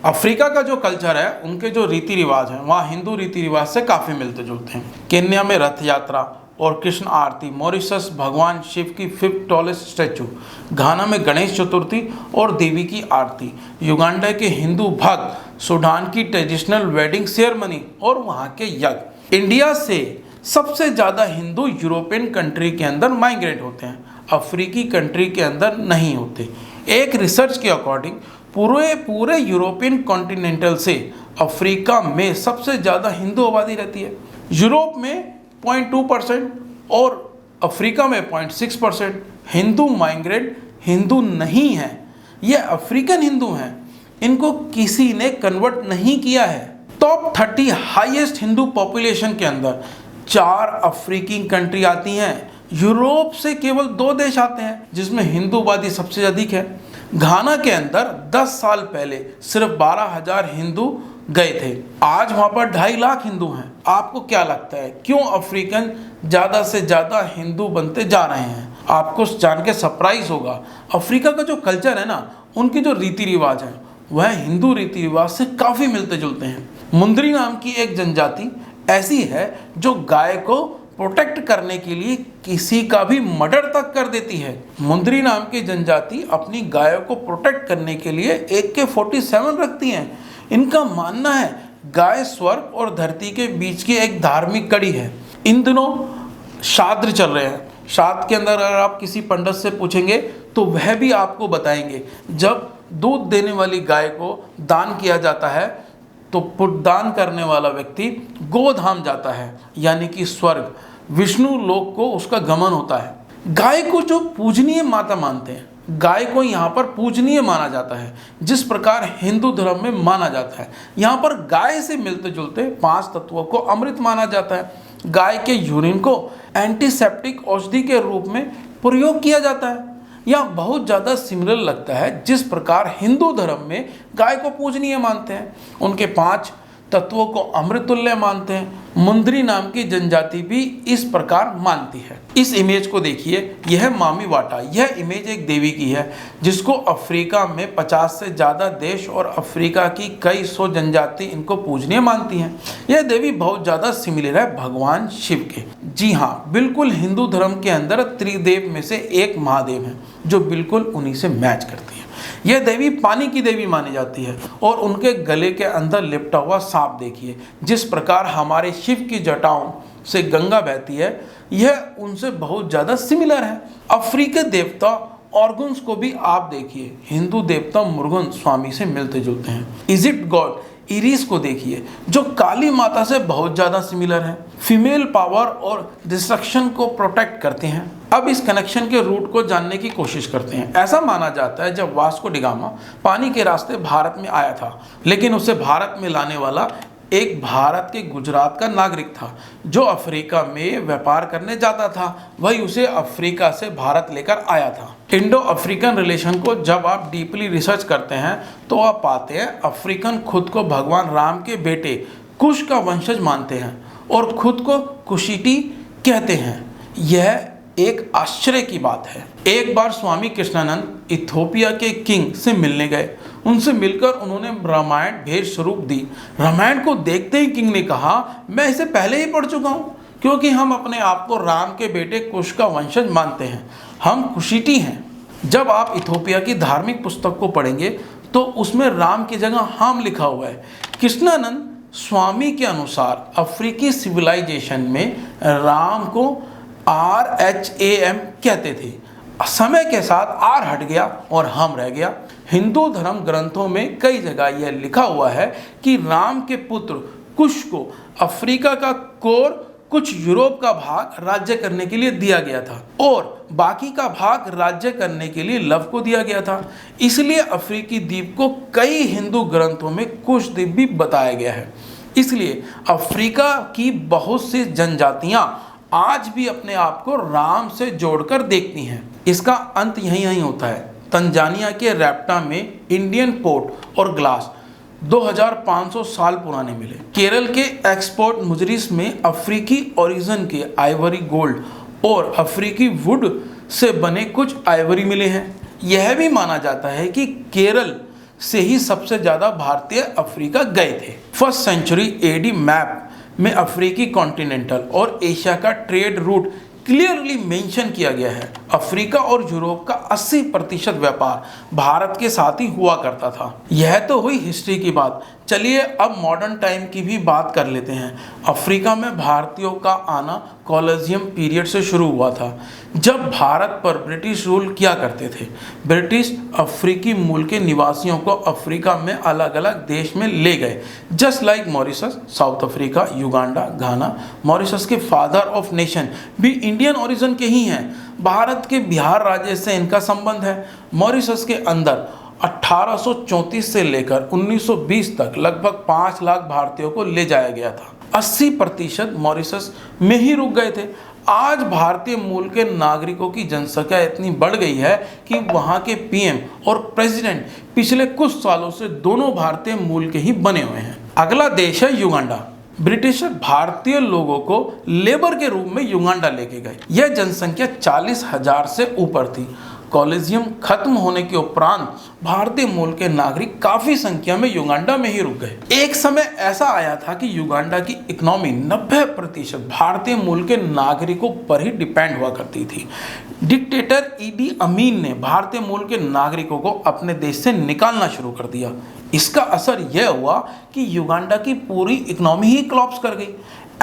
Africa का जो culture है, उनके जो रीति रिवाज हैं वहाँ हिंदू रीति रिवाज से काफ़ी मिलते जुलते हैं। केन्या में रथ यात्रा और कृष्ण आरती, मॉरिशस भगवान शिव की 5th टॉलेस्ट स्टैचू, घाना में गणेश चतुर्थी और देवी की आरती, युगांडा के हिंदू भक्त, सूडान की ट्रेडिशनल वेडिंग सेरेमनी और वहाँ के यज्ञ। इंडिया से सबसे ज़्यादा हिंदू यूरोपियन कंट्री के अंदर माइग्रेट होते हैं, अफ्रीकी कंट्री के अंदर नहीं होते। एक रिसर्च के अकॉर्डिंग पूरे यूरोपियन कॉन्टिनेंटल से अफ्रीका में सबसे ज़्यादा हिंदू आबादी रहती है। यूरोप में 0.2% और अफ्रीका में 0.6% हिंदू माइग्रेट हिंदू नहीं हैं। ये अफ्रीकन हिंदू हैं, इनको किसी ने कन्वर्ट नहीं किया है। टॉप 30 हाईएस्ट हिंदू पॉपुलेशन के अंदर 4 अफ्रीकी कंट्री आती हैं। यूरोप से केवल 2 देश आते हैं जिसमें हिंदू आबादी सबसे अधिक है। घाना के अंदर 10 साल पहले सिर्फ 12,000 हिंदू गए थे, आज वहां पर 2.5 लाख हिंदू हैं। आपको क्या लगता है क्यों अफ्रीकन ज़्यादा से ज़्यादा हिंदू बनते जा रहे हैं? आपको जान के सरप्राइज होगा, अफ्रीका का जो कल्चर है ना, उनके जो रीति रिवाज हैं वह हिंदू रीति रिवाज से काफ़ी मिलते जुलते हैं। मुंदरी नाम की एक जनजाति ऐसी है जो गाय को प्रोटेक्ट करने के लिए किसी का भी मर्डर तक कर देती है। मुंदरी नाम की जनजाति अपनी गायों को प्रोटेक्ट करने के लिए AK-47 रखती हैं। इनका मानना है गाय स्वर्ग और धरती के बीच की एक धार्मिक कड़ी है। इन दिनों श्राद्ध चल रहे हैं। श्राद्ध के अंदर अगर आप किसी पंडित से पूछेंगे तो वह भी आपको बताएंगे जब दूध देने वाली गाय को दान किया जाता है तो पुत्रदान करने वाला व्यक्ति गोधाम जाता है, यानी कि स्वर्ग विष्णु लोक को उसका गमन होता है। गाय को जो पूजनीय माता मानते हैं, गाय को यहाँ पर पूजनीय माना जाता है जिस प्रकार हिंदू धर्म में माना जाता है। यहाँ पर गाय से मिलते जुलते 5 तत्वों को अमृत माना जाता है। गाय के यूरिन को एंटीसेप्टिक औषधि के रूप में प्रयोग किया जाता है। यह बहुत ज़्यादा सिमिलर लगता है जिस प्रकार हिंदू धर्म में गाय को पूजनीय मानते हैं, उनके 5 तत्वों को अमृतुल्य मानते हैं। मुंदरी नाम की जनजाति भी इस प्रकार मानती है। इस इमेज को देखिए, यह मामी वाटा, यह इमेज एक देवी की है जिसको अफ्रीका में 50 से ज़्यादा देश और अफ्रीका की कई 100 जनजाति इनको पूजनीय मानती हैं। यह देवी बहुत ज़्यादा सिमिलर है भगवान शिव के। जी हाँ, बिल्कुल हिंदू धर्म के अंदर त्रिदेव में से एक महादेव है जो बिल्कुल उन्हीं से मैच करती है। यह देवी पानी की देवी मानी जाती है और उनके गले के अंदर लिपटा हुआ सांप देखिए, जिस प्रकार हमारे शिव की जटाओं से गंगा बहती है, यह उनसे बहुत ज़्यादा सिमिलर है। अफ्रीकी देवता ऑर्गन्स को भी आप देखिए, हिंदू देवता मुरुगन स्वामी से मिलते जुलते हैं। इजिप्ट गॉड इरिस को देखिए जो काली माता से बहुत ज़्यादा सिमिलर है। फीमेल पावर और डिस्ट्रक्शन को प्रोटेक्ट करते हैं। अब इस कनेक्शन के रूट को जानने की कोशिश करते हैं। ऐसा माना जाता है जब वास्को डी गामा पानी के रास्ते भारत में आया था, लेकिन उसे भारत में लाने वाला एक भारत के गुजरात का नागरिक था जो अफ्रीका में व्यापार करने जाता था, वही उसे अफ्रीका से भारत लेकर आया था। इंडो अफ्रीकन रिलेशन को जब आप डीपली रिसर्च करते हैं तो आप पाते हैं अफ्रीकन खुद को भगवान राम के बेटे कुश का वंशज मानते हैं और खुद को कुशिटी कहते हैं। यह एक आश्चर्य की बात है। एक बार स्वामी कृष्णानंद इथियोपिया के किंग से मिलने गए। उनसे मिलकर उन्होंने रामायण भेद स्वरूप दी। रामायण को देखते ही किंग ने कहा, मैं इसे पहले ही पढ़ चुका हूँ, क्योंकि हम अपने आप को राम के बेटे कुश का वंशज मानते हैं, हम कुशिटी हैं। जब आप इथियोपिया की धार्मिक पुस्तक को पढ़ेंगे तो उसमें राम की जगह हाम लिखा हुआ है। कृष्णानंद स्वामी के अनुसार अफ्रीकी सिविलाइजेशन में राम को RAM कहते थे। समय के साथ R हट गया और हम रह गया। हिंदू धर्म ग्रंथों में कई जगह यह लिखा हुआ है कि राम के पुत्र कुश को अफ्रीका का कोर कुछ यूरोप का भाग राज्य करने के लिए दिया गया था और बाकी का भाग राज्य करने के लिए लव को दिया गया था। इसलिए अफ्रीकी द्वीप को कई हिंदू ग्रंथों में कुश द्वीप भी बताया गया है। इसलिए अफ्रीका की बहुत सी जनजातियां आज भी अपने आप को राम से जोड़कर देखती हैं। इसका अंत यहीं होता है। तंजानिया के रैप्टा में इंडियन पोर्ट और ग्लास 2500 साल पुराने मिले। केरल के एक्सपोर्ट मुजरिस में अफ्रीकी ओरिजिन के आइवरी गोल्ड और अफ्रीकी वुड से बने कुछ आइवरी मिले हैं। यह भी माना जाता है कि केरल से ही सबसे ज़्यादा भारतीय अफ्रीका गए थे। फर्स्ट सेंचुरी एडी मैप में अफ्रीकी कॉन्टिनेंटल और एशिया का ट्रेड रूट क्लियरली मेंशन किया गया है। अफ्रीका और यूरोप का 80% व्यापार भारत के साथ ही हुआ करता था। यह तो हुई हिस्ट्री की बात। चलिए अब मॉडर्न टाइम की भी बात कर लेते हैं। अफ्रीका में भारतीयों का आना कॉलोनियल पीरियड से शुरू हुआ था, जब भारत पर ब्रिटिश रूल किया करते थे। ब्रिटिश अफ्रीकी मूल के निवासियों को अफ्रीका में अलग अलग देश में ले गए, just like Mauritius, South Africa, Uganda, Ghana. Mauritius के फादर ऑफ नेशन भी इंडियन ओरिजिन के ही हैं। भारत के बिहार राज्य से इनका संबंध है। मॉरिशस के अंदर 1834 से लेकर 1920 तक लगभग 5 लाख भारतीयों को ले जाया गया था। 80% मॉरिशस में ही रुक गए थे। आज भारतीय मूल के नागरिकों की जनसंख्या इतनी बढ़ गई है कि वहां के पीएम और प्रेसिडेंट पिछले कुछ सालों से दोनों भारतीय मूल के ही बने हुए हैं। अगला देश है युगांडा। ब्रिटिशर भारतीय लोगों को लेबर के रूप में युगांडा लेके गए। यह जनसंख्या 40,000 से ऊपर थी। कॉलोनियम खत्म होने के उपरांत भारतीय मूल के नागरिक काफी संख्या में युगांडा में ही रुक गए। एक समय ऐसा आया था कि युगांडा की इकोनॉमी 90% भारतीय मूल के नागरिकों पर ही डिपेंड हुआ करती थी। डिक्टेटर ईडी अमीन ने भारतीय मूल के नागरिकों को अपने देश से निकालना शुरू कर दिया। इसका असर यह हुआ कि युगांडा की पूरी इकोनॉमी ही कोलैप्स कर गई।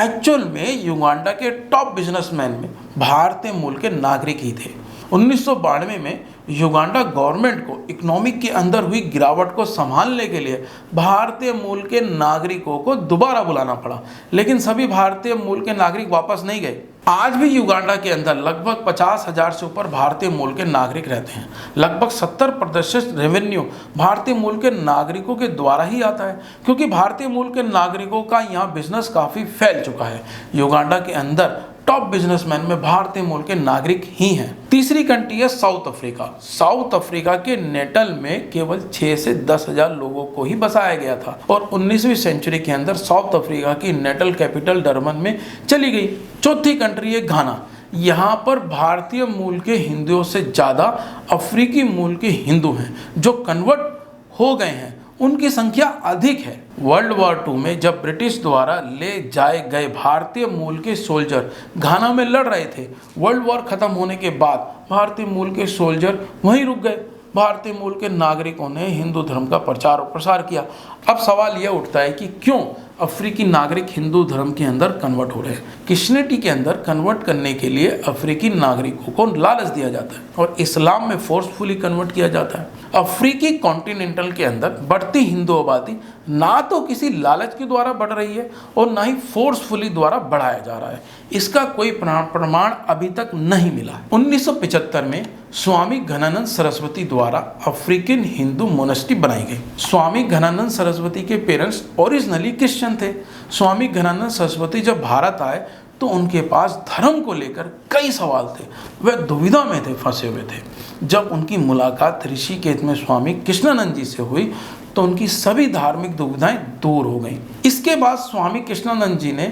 एक्चुअल में युगांडा के टॉप बिजनेसमैन में भारतीय मूल के नागरिक ही थे। 1992 में युगांडा गवर्नमेंट को इकोनॉमी के अंदर हुई गिरावट को संभालने के लिए भारतीय मूल के नागरिकों को दोबारा बुलाना पड़ा, लेकिन सभी भारतीय मूल के नागरिक वापस नहीं गए। आज भी युगांडा के अंदर लगभग 50,000 से ऊपर भारतीय मूल के नागरिक रहते हैं। लगभग 70% रेवेन्यू भारतीय मूल के नागरिकों के द्वारा ही आता है, क्योंकि भारतीय मूल के नागरिकों का यहाँ बिजनेस काफ़ी फैल चुका है। युगांडा के अंदर टॉप बिजनेसमैन में भारतीय मूल के नागरिक ही हैं। तीसरी कंट्री है साउथ अफ्रीका। साउथ अफ्रीका के नेटल में केवल 6 से 10,000 लोगों को ही बसाया गया था और 19वीं सेंचुरी के अंदर साउथ अफ्रीका की नेटल कैपिटल डरबन में चली गई। चौथी कंट्री है घाना। यहाँ पर भारतीय मूल के हिंदुओं से ज़्यादा अफ्रीकी मूल के हिंदू हैं। जो कन्वर्ट हो गए हैं उनकी संख्या अधिक है। वर्ल्ड वॉर II में जब ब्रिटिश द्वारा ले जाए गए भारतीय मूल के सोल्जर घाना में लड़ रहे थे, वर्ल्ड वॉर खत्म होने के बाद भारतीय मूल के सोल्जर वहीं रुक गए। भारतीय मूल के नागरिकों ने हिंदू धर्म का प्रचार और प्रसार किया। अब सवाल यह उठता है कि क्यों अफ्रीकी नागरिक हिंदू धर्म के अंदर कन्वर्ट हो रहे हैं। क्रिश्चियनिटी के अंदर कन्वर्ट करने के लिए अफ्रीकी नागरिकों को लालच दिया जाता है और इस्लाम में फोर्सफुली कन्वर्ट किया जाता है। अफ्रीकी कॉन्टिनेंटल के अंदर बढ़ती हिंदू आबादी ना तो किसी लालच के द्वारा बढ़ रही है और ना ही फोर्सफुली द्वारा बढ़ाया जा रहा है। इसका कोई प्रमाण अभी तक नहीं मिला। 1975 में स्वामी घनानंद सरस्वती द्वारा अफ्रीकन हिंदू मोनेस्ट्री बनाई गई। स्वामी घनानंद सरस्वती के पेरेंट्स ओरिजिनली क्रिश्चियन थे। स्वामी घनानंद सरस्वती जब भारत आए तो उनके पास धर्म को लेकर कई सवाल थे। वह दुविधा में थे, फंसे हुए थे। जब उनकी मुलाकात ऋषिकेश में स्वामी कृष्णानंद जी से हुई तो उनकी सभी धार्मिक दुविधाएं दूर हो गईं। इसके बाद स्वामी कृष्णानंद जी ने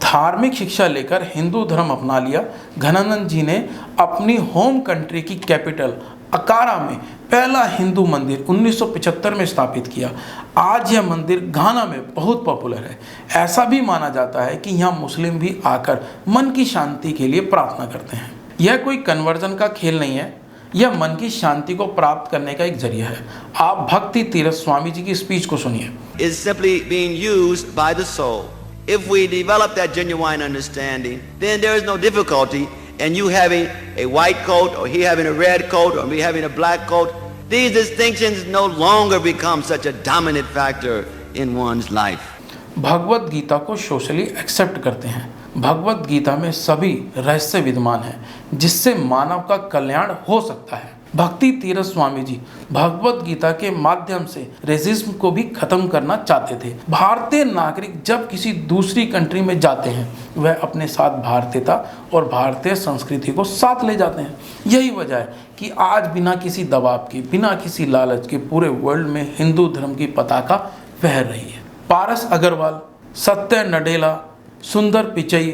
धार्मिक शिक्षा लेकर हिंदू धर्म अपना लिया। घनानंद जी ने अपनी होम कंट्री की कैपिटल अकारा में पहला हिंदू मंदिर 1975 में स्थापित किया। आज यह मंदिर घाना में बहुत पॉपुलर है। ऐसा भी माना जाता है कि यहाँ मुस्लिम भी आकर मन की शांति के लिए प्रार्थना करते हैं। यह कोई कन्वर्जन का खेल नहीं है, यह मन की शांति को प्राप्त करने का एक जरिया है। आप भक्ति तीरथ स्वामी जी की स्पीच को सुनिए। Is simply being used by the soul. If we develop that genuine understanding, then there is no difficulty in you having a white coat or he having a red coat or me having a black coat. These distinctions no longer become such a dominant factor in one's life. Bhagavad Gita को socially accept करते हैं। भगवत गीता में सभी रहस्य विद्यमान है जिससे मानव का कल्याण हो सकता है। भक्ति तीरथ स्वामी जी भगवत गीता के माध्यम से रेसिज्म को भी खत्म करना चाहते थे। भारतीय नागरिक जब किसी दूसरी कंट्री में जाते हैं वह अपने साथ भारतीयता और भारतीय संस्कृति को साथ ले जाते हैं। यही वजह है कि आज बिना किसी दबाव के, बिना किसी लालच के पूरे वर्ल्ड में हिंदू धर्म की पताका फहर रही है। पारस अग्रवाल, सत्य नडेला, सुंदर पिचई,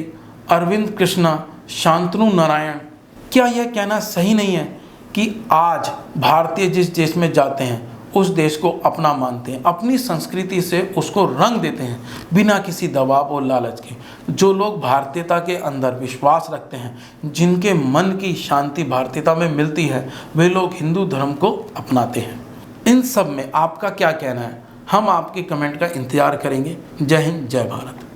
अरविंद कृष्णा, शांतनु नारायण, क्या यह कहना सही नहीं है कि आज भारतीय जिस देश में जाते हैं उस देश को अपना मानते हैं, अपनी संस्कृति से उसको रंग देते हैं बिना किसी दबाव और लालच के। जो लोग भारतीयता के अंदर विश्वास रखते हैं, जिनके मन की शांति भारतीयता में मिलती है, वे लोग हिंदू धर्म को अपनाते हैं। इन सब में आपका क्या कहना है? हम आपके कमेंट का इंतजार करेंगे। जय हिंद, जय भारत।